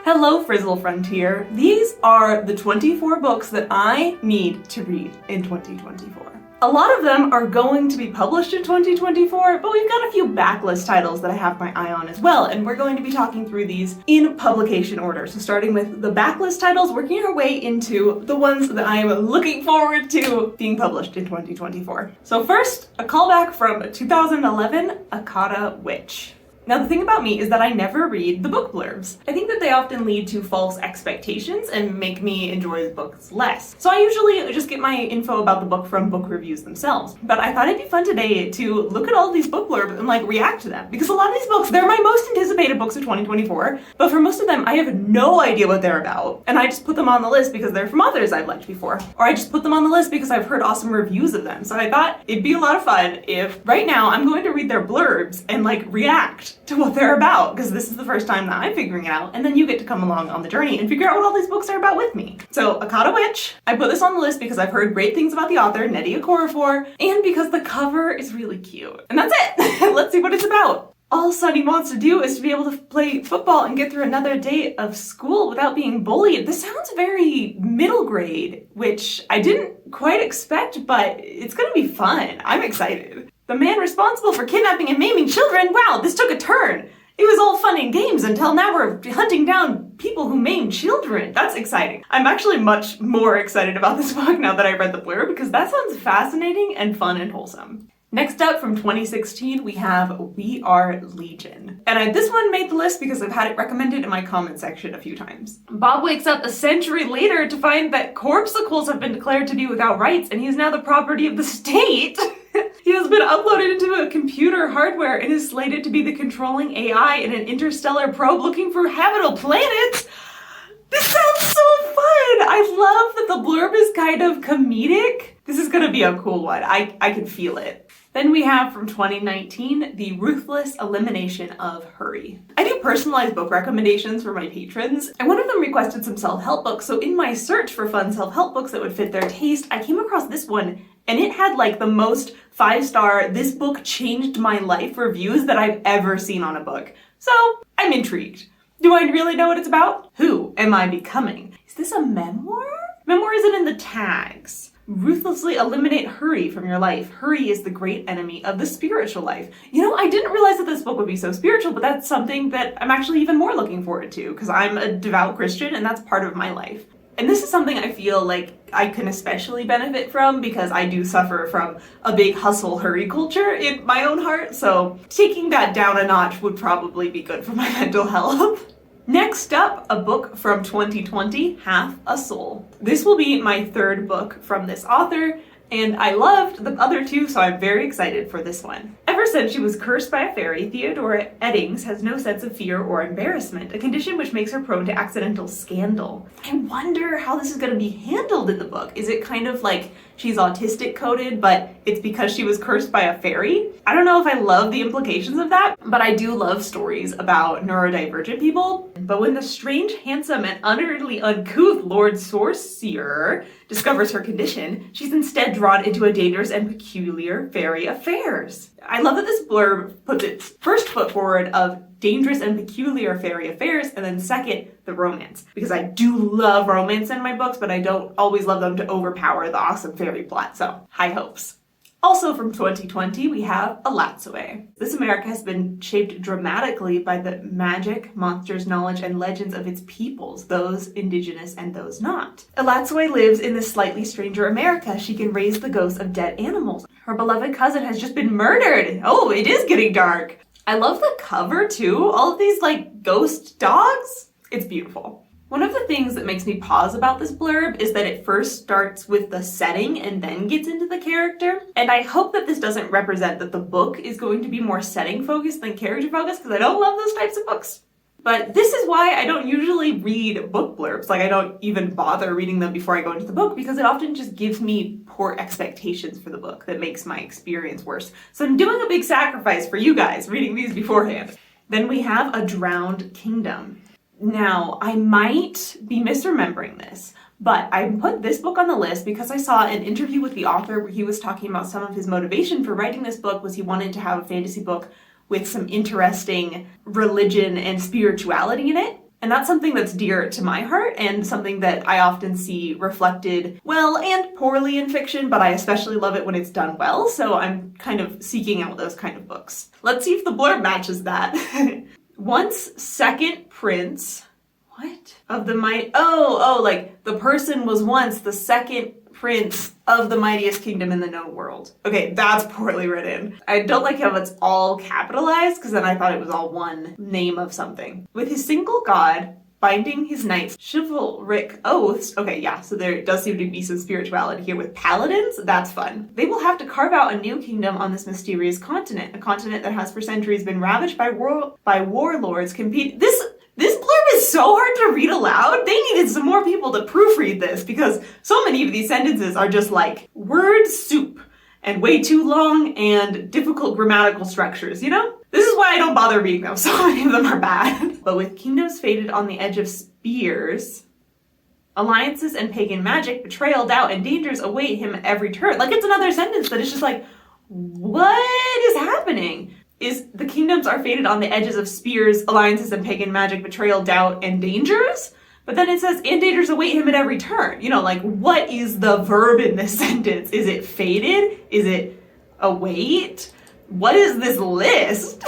Hello, Frizzle Frontier. These are the 24 books that I need to read in 2024. A lot of them are going to be published in 2024, but we've got a few backlist titles that I have my eye on as well, and we're going to be talking through these in publication order. So starting with the backlist titles, working our way into the ones that I am looking forward to being published in 2024. So first, a callback from 2011, 𝐂𝐇𝐀𝐏𝐄𝐑𝐒. Now the thing about me is that I never read the book blurbs. I think that they often lead to false expectations and make me enjoy the books less. So I usually just get my info about the book from book reviews themselves. But I thought it'd be fun today to look at all these book blurbs and react to them. Because a lot of these books, they're my most anticipated books of 2024, but for most of them I have no idea what they're about. And I just put them on the list because they're from authors I've liked before. Or I just put them on the list because I've heard awesome reviews of them. So I thought it'd be a lot of fun if right now I'm going to read their blurbs and react to what they're about, because this is the first time that I'm figuring it out, and then you get to come along on the journey and figure out what all these books are about with me. So 𝐂𝐇𝐀𝐏𝐄𝐑𝐒, I put this on the list because I've heard great things about the author, 𝐂𝐇𝐀𝐏𝐂𝐑𝐿, and because the cover is really cute. And that's it! Let's see what it's about. All Sunny wants to do is to be able to play football and get through another day of school without being bullied. This sounds very middle grade, which I didn't quite expect, but it's gonna be fun. I'm excited. The man responsible for kidnapping and maiming children? Wow, this took a turn. It was all fun and games until now we're hunting down people who maim children. That's exciting. I'm actually much more excited about this book now that I read the blurb because that sounds fascinating and fun and wholesome. Next up from 2016, we have We Are Legion. And this one made the list because I've had it recommended in my comment section a few times. Bob wakes up a century later to find that corpuscles have been declared to be without rights and he is now the property of the state. He has been uploaded into a computer hardware and is slated to be the controlling AI in an interstellar probe looking for habitable planets. This sounds so fun! I love that the blurb is kind of comedic. This is gonna be a cool one. I can feel it. Then we have from 2019, The Ruthless Elimination of Hurry. I do personalized book recommendations for my patrons, and one of them requested some self-help books, so in my search for fun self-help books that would fit their taste, I came across this one, and it had the most 5-star, this book changed my life reviews that I've ever seen on a book. So, I'm intrigued. Do I really know what it's about? Who am I becoming? Is this a memoir? Memoir isn't in the tags. Ruthlessly eliminate hurry from your life. Hurry is the great enemy of the spiritual life. You know, I didn't realize that this book would be so spiritual, but that's something that I'm actually even more looking forward to because I'm a devout Christian and that's part of my life. And this is something I feel like I can especially benefit from because I do suffer from a big hustle hurry culture in my own heart, so taking that down a notch would probably be good for my mental health. Next up, a book from 2020, Half a Soul. This will be my third book from this author, and I loved the other two, so I'm very excited for this one. Ever since she was cursed by a fairy, Theodora Eddings has no sense of fear or embarrassment, a condition which makes her prone to accidental scandal. I wonder how this is going to be handled in the book. Is it kind of like she's autistic coded, but it's because she was cursed by a fairy? I don't know if I love the implications of that, but I do love stories about neurodivergent people. But when the strange, handsome, and utterly uncouth Lord Sorcerer discovers her condition, she's instead drawn into a dangerous and peculiar fairy affairs. I love that this blurb puts its first foot forward of dangerous and peculiar fairy affairs, and then second, the romance. Because I do love romance in my books, but I don't always love them to overpower the awesome fairy plot, so high hopes. Also from 2020, we have 𝐂𝐇𝐀𝐏𝐿. This America has been shaped dramatically by the magic, monsters, knowledge, and legends of its peoples, those indigenous and those not. 𝐂𝐇𝐀𝐏𝐿 lives in this slightly stranger America. She can raise the ghosts of dead animals. Her beloved cousin has just been murdered. Oh, it is getting dark. I love the cover too. All of these ghost dogs. It's beautiful. One of the things that makes me pause about this blurb is that it first starts with the setting and then gets into the character. And I hope that this doesn't represent that the book is going to be more setting focused than character focused, because I don't love those types of books. But this is why I don't usually read book blurbs. I don't even bother reading them before I go into the book because it often just gives me poor expectations for the book that makes my experience worse. So I'm doing a big sacrifice for you guys reading these beforehand. Then we have A Drowned Kingdom. Now, I might be misremembering this, but I put this book on the list because I saw an interview with the author where he was talking about some of his motivation for writing this book was he wanted to have a fantasy book with some interesting religion and spirituality in it. And that's something that's dear to my heart and something that I often see reflected well and poorly in fiction, but I especially love it when it's done well, so I'm kind of seeking out those kind of books. Let's see if the blurb matches that. Once second prince, what? Of the might, like the person was once the second prince of the mightiest kingdom in the known world. Okay, that's poorly written. I don't like how it's all capitalized, because then I thought it was all one name of something. With his single god binding his knights chivalric oaths. Okay, yeah, so there does seem to be some spirituality here with paladins. That's fun. They will have to carve out a new kingdom on this mysterious continent, a continent that has for centuries been ravaged by warlords compete. This blurb is so hard to read aloud. They needed some more people to proofread this because so many of these sentences are just like word soup and way too long and difficult grammatical structures, you know? This is why I don't bother reading them. So many of them are bad. But with kingdoms fated on the edge of spears, alliances and pagan magic, betrayal, doubt, and dangers await him at every turn. Like, it's another sentence that is just like, what is happening? Is the kingdoms are fated on the edges of spears, alliances, and pagan magic, betrayal, doubt, and dangers? But then it says, and dangers await him at every turn. You know, like, what is the verb in this sentence? Is it fated? Is it await? What is this list?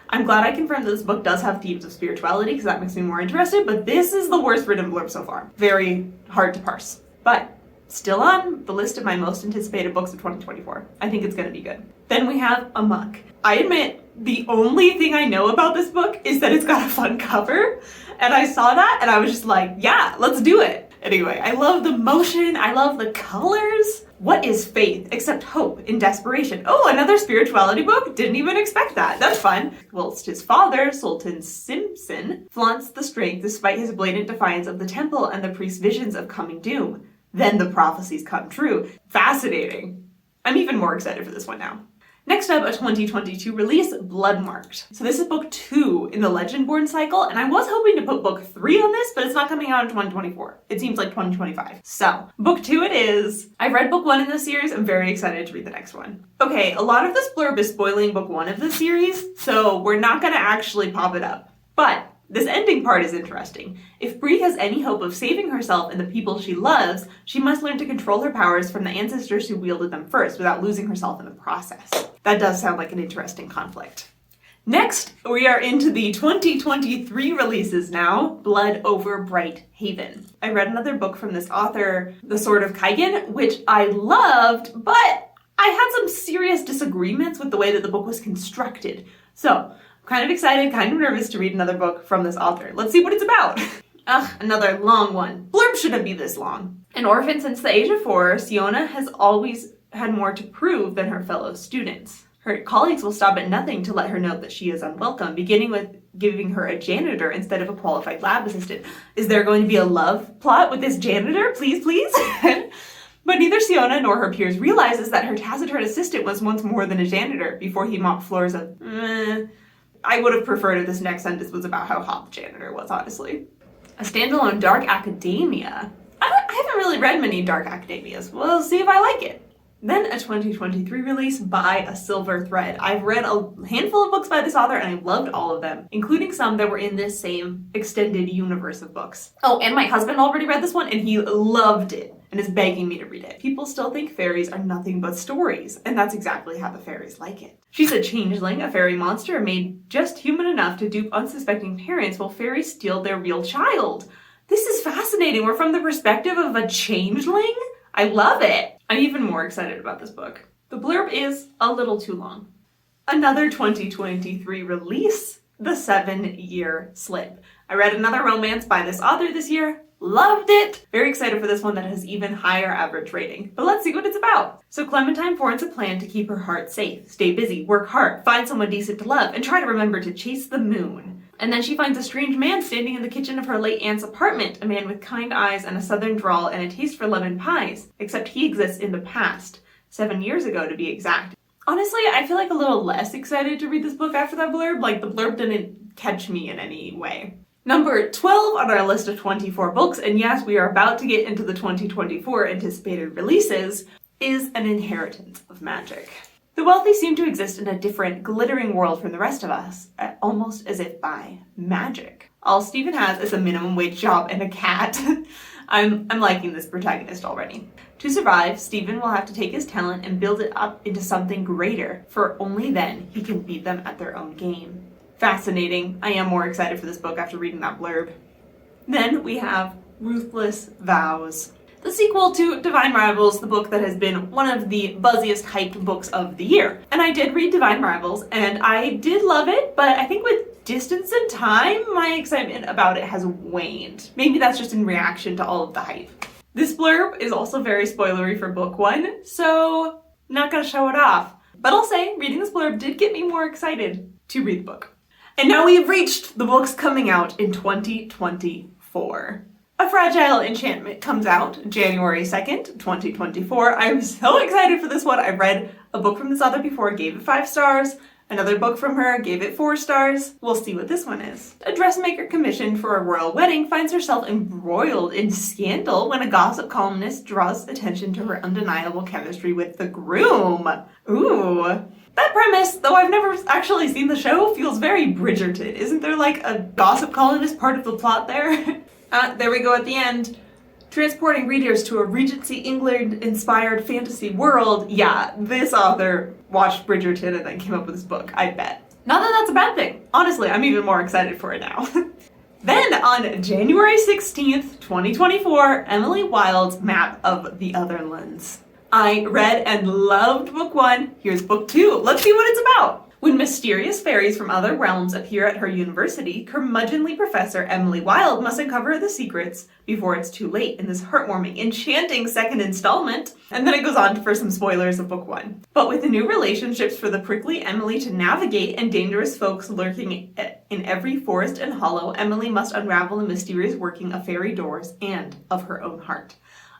I'm glad I confirmed that this book does have themes of spirituality, because that makes me more interested, but this is the worst written blurb so far. Very hard to parse. But still on the list of my most anticipated books of 2024. I think it's going to be good. Then we have Amok. I admit, the only thing I know about this book is that it's got a fun cover, and I saw that and I was just like, yeah, let's do it. Anyway, I love the motion, I love the colors. What is faith except hope in desperation? Oh, another spirituality book? Didn't even expect that. That's fun. Whilst his father, Sultan Simpson, flaunts the strength despite his blatant defiance of the temple and the priest's visions of coming doom. Then the prophecies come true. Fascinating. I'm even more excited for this one now. Next up, a 2022 release, Bloodmarked. So this is book 2 in the Legendborn cycle, and I was hoping to put book 3 on this, but it's not coming out in 2024. It seems like 2025. So, book 2 it is. I've read book 1 in this series. I'm very excited to read the next one. Okay, a lot of this blurb is spoiling book 1 of the series, so we're not gonna actually pop it up. But this ending part is interesting. If Bree has any hope of saving herself and the people she loves, she must learn to control her powers from the ancestors who wielded them first without losing herself in the process. That does sound like an interesting conflict. Next, we are into the 2023 releases now, Blood Over Bright Haven. I read another book from this author, The Sword of 𝐂𝐿𝐇𝐀, which I loved, but I had some serious disagreements with the way that the book was constructed. So, kind of excited, kind of nervous to read another book from this author. Let's see what it's about. Ugh, another long one. Blurb shouldn't be this long. An orphan since the age of 4, Siona has always had more to prove than her fellow students. Her colleagues will stop at nothing to let her know that she is unwelcome, beginning with giving her a janitor instead of a qualified lab assistant. Is there going to be a love plot with this janitor? Please, please? But neither Siona nor her peers realizes that her taciturn assistant was once more than a janitor before he mopped floors of I would have preferred if this next sentence was about how hot the janitor was, honestly. A standalone dark academia. I haven't really read many dark academias. We'll see if I like it. Then a 2023 release by A Silver Thread. I've read a handful of books by this author and I loved all of them, including some that were in this same extended universe of books. Oh, and my husband already read this one and he loved it and is begging me to read it. People still think fairies are nothing but stories, and that's exactly how the fairies like it. She's a changeling, a fairy monster made just human enough to dupe unsuspecting parents while fairies steal their real child. This is fascinating. We're from the perspective of a changeling? I love it. I'm even more excited about this book. The blurb is a little too long. Another 2023 release, The 7-Year Slip. I read another romance by this author this year. Loved it! Very excited for this one that has even higher average rating. But let's see what it's about. So Clementine forms a plan to keep her heart safe, stay busy, work hard, find someone decent to love, and try to remember to chase the moon. And then she finds a strange man standing in the kitchen of her late aunt's apartment, a man with kind eyes and a southern drawl and a taste for lemon pies, except he exists in the past, 7 years ago to be exact. Honestly, I feel like a little less excited to read this book after that blurb. Like, the blurb didn't catch me in any way. Number 12 on our list of 24 books, and yes, we are about to get into the 2024 anticipated releases, is An Inheritance of Magic. The wealthy seem to exist in a different, glittering world from the rest of us, almost as if by magic. All Stephen has is a minimum wage job and a cat. I'm liking this protagonist already. To survive, Stephen will have to take his talent and build it up into something greater, for only then he can beat them at their own game. Fascinating. I am more excited for this book after reading that blurb. Then we have Ruthless Vows, the sequel to Divine Rivals, the book that has been one of the buzziest hyped books of the year. And I did read Divine Rivals, and I did love it, but I think with distance and time, my excitement about it has waned. Maybe that's just in reaction to all of the hype. This blurb is also very spoilery for book one, so not gonna show it off. But I'll say, reading this blurb did get me more excited to read the book. And now we have reached the books coming out in 2024. A Fragile Enchantment comes out January 2nd, 2024. I'm so excited for this one. I've read a book from this author before, gave it 5 stars. Another book from her, gave it 4 stars. We'll see what this one is. A dressmaker commissioned for a royal wedding finds herself embroiled in scandal when a gossip columnist draws attention to her undeniable chemistry with the groom. Ooh. That premise, though I've never actually seen the show, feels very Bridgerton. Isn't there like a gossip columnist part of the plot there? There we go at the end. Transporting readers to a Regency England-inspired fantasy world. Yeah, this author watched Bridgerton and then came up with this book, I bet. Not that that's a bad thing. Honestly, I'm even more excited for it now. Then on January 16th, 2024, Emily Wilde's Map of the Otherlands. I read and loved book 1. Here's book 2. Let's see what it's about. When mysterious fairies from other realms appear at her university, curmudgeonly Professor Emily Wilde must uncover the secrets before it's too late in this heartwarming, enchanting second installment. And then it goes on for some spoilers of book 1. But with the new relationships for the prickly Emily to navigate and dangerous folks lurking in every forest and hollow, Emily must unravel the mysterious working of fairy doors and of her own heart.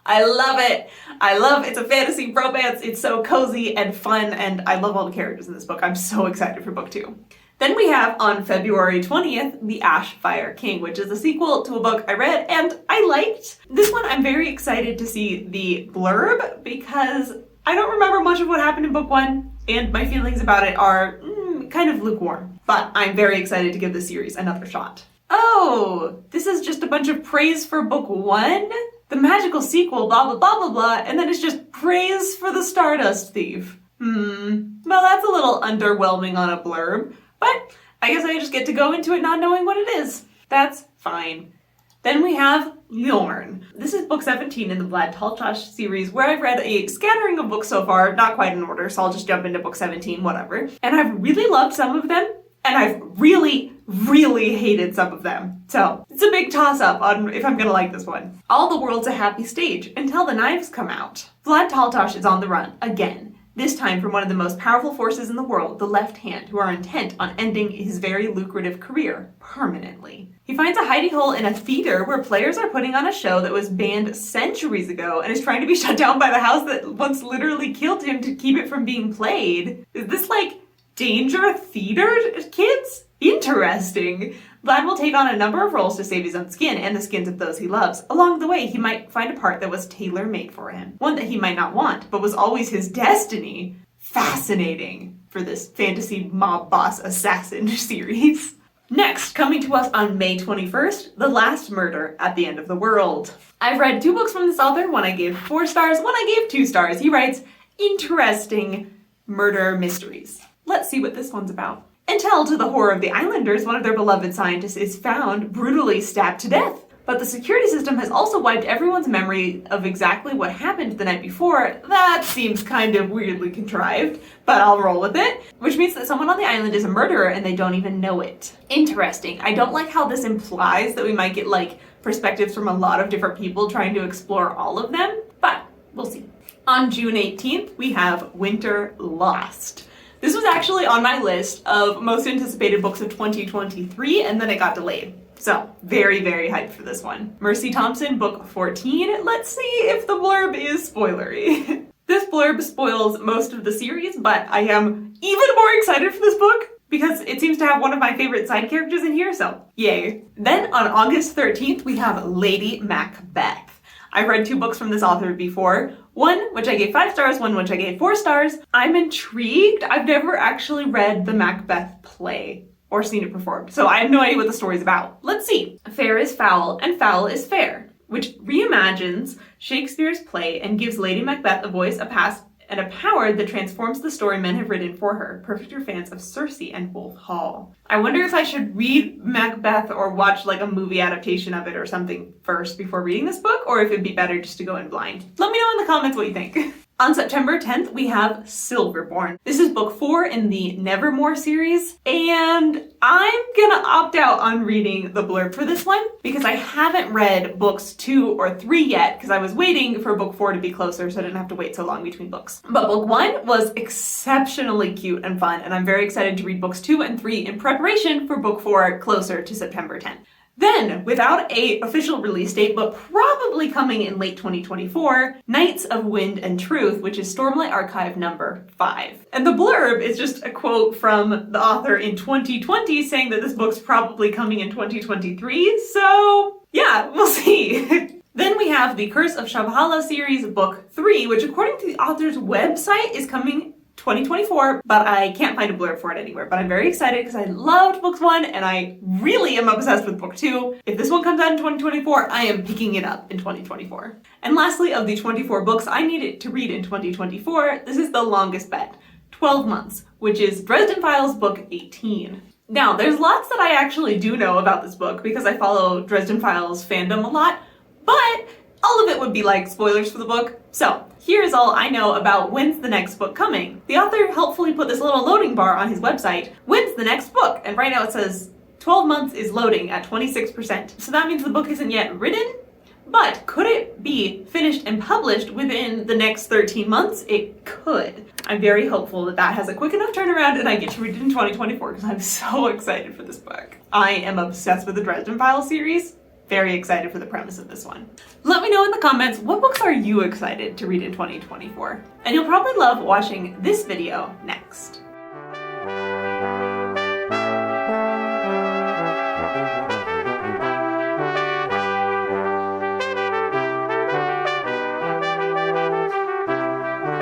I love it. It's a fantasy romance. It's so cozy and fun, and I love all the characters in this book. I'm so excited for book 2. Then we have on February 20th, The Ash Fire King, which is a sequel to a book I read and I liked. This one I'm very excited to see the blurb because I don't remember much of what happened in book 1, and my feelings about it are kind of lukewarm. But I'm very excited to give this series another shot. Oh, this is just a bunch of praise for book 1? The magical sequel, blah, blah, blah, blah, blah, and then it's just praise for the Stardust Thief. Well, that's a little underwhelming on a blurb, but I guess I just get to go into it not knowing what it is. That's fine. Then we have Lorn. This is book 17 in the Vlad Tolstoy series, where I've read a scattering of books so far, not quite in order, so I'll just jump into book 17, whatever. And I've really loved some of them, and I've really hated some of them. So it's a big toss-up on if I'm gonna like this one. All the world's a happy stage until the knives come out. Vlad Tolstoy is on the run again, this time from one of the most powerful forces in the world, the Left Hand, who are intent on ending his very lucrative career permanently. He finds a hidey hole in a theater where players are putting on a show that was banned centuries ago and is trying to be shut down by the house that once literally killed him to keep it from being played. Is this like Danger Theater, kids? Interesting. Vlad will take on a number of roles to save his own skin and the skins of those he loves. Along the way, he might find a part that was tailor-made for him. One that he might not want, but was always his destiny. Fascinating for this fantasy mob boss assassin series. Next, coming to us on May 21st, The Last Murder at the End of the World. I've read 2 books from this author. One I gave 4 stars, one I gave 2 stars. He writes interesting murder mysteries. Let's see what this one's about. Until, to the horror of the islanders, one of their beloved scientists is found brutally stabbed to death. But the security system has also wiped everyone's memory of exactly what happened the night before. That seems kind of weirdly contrived, but I'll roll with it. Which means that someone on the island is a murderer and they don't even know it. Interesting. I don't like how this implies that we might get like perspectives from a lot of different people trying to explore all of them, but we'll see. On June 18th, we have Winter Lost. This was actually on my list of most anticipated books of 2023, and then it got delayed. So, very hyped for this one. Mercy Thompson, book 14. Let's see if the blurb is spoilery. This blurb spoils most of the series, but I am even more excited for this book because it seems to have one of my favorite side characters in here, so yay. Then on August 13th, we have Lady Macbeth. I've read 2 books from this author before. One, which I gave 5 stars, one which I gave 4 stars. I'm intrigued. I've never actually read the Macbeth play or seen it performed, so I have no idea what the story's about. Let's see. Fair is foul, and foul is fair, which reimagines Shakespeare's play and gives Lady Macbeth a voice, a past, and a power that transforms the story men have written for her, perfect for fans of Circe and Wolf Hall. I wonder if I should read Macbeth or watch like a movie adaptation of it or something first before reading this book, or if it'd be better just to go in blind. Let me know in the comments what you think. On September 10th, we have Silverborn. This is book 4 in the Nevermore series, and I'm gonna opt out on reading the blurb for this one because I haven't read books 2 or 3 yet because I was waiting for book 4 to be closer so I didn't have to wait so long between books. But book 1 was exceptionally cute and fun, and I'm very excited to read books 2 and 3 in preparation for book 4 closer to September 10th. Then, without an official release date, but probably coming in late 2024, Knights of Wind and Truth, which is Stormlight Archive number 5. And the blurb is just a quote from the author in 2020 saying that this book's probably coming in 2023, so yeah, we'll see. Then we have the Curse of Shambhala series, book 3, which according to the author's website is coming 2024, but I can't find a blurb for it anywhere. But I'm very excited because I loved books 1 and I really am obsessed with book 2. If this one comes out in 2024, I am picking it up in 2024. And lastly, of the 24 books I needed to read in 2024, this is the longest bet, 12 months, which is Dresden Files book 18. Now, there's lots that I actually do know about this book because I follow Dresden Files fandom a lot, but all of it would be like spoilers for the book. So here's all I know about when's the next book coming. The author helpfully put this little loading bar on his website. When's the next book? And right now it says 12 months is loading at 26%. So that means the book isn't yet written, but could it be finished and published within the next 13 months? It could. I'm very hopeful that that has a quick enough turnaround and I get to read it in 2024 because I'm so excited for this book. I am obsessed with the Dresden Files series. Very excited for the premise of this one. Let me know in the comments, what books are you excited to read in 2024? And you'll probably love watching this video next.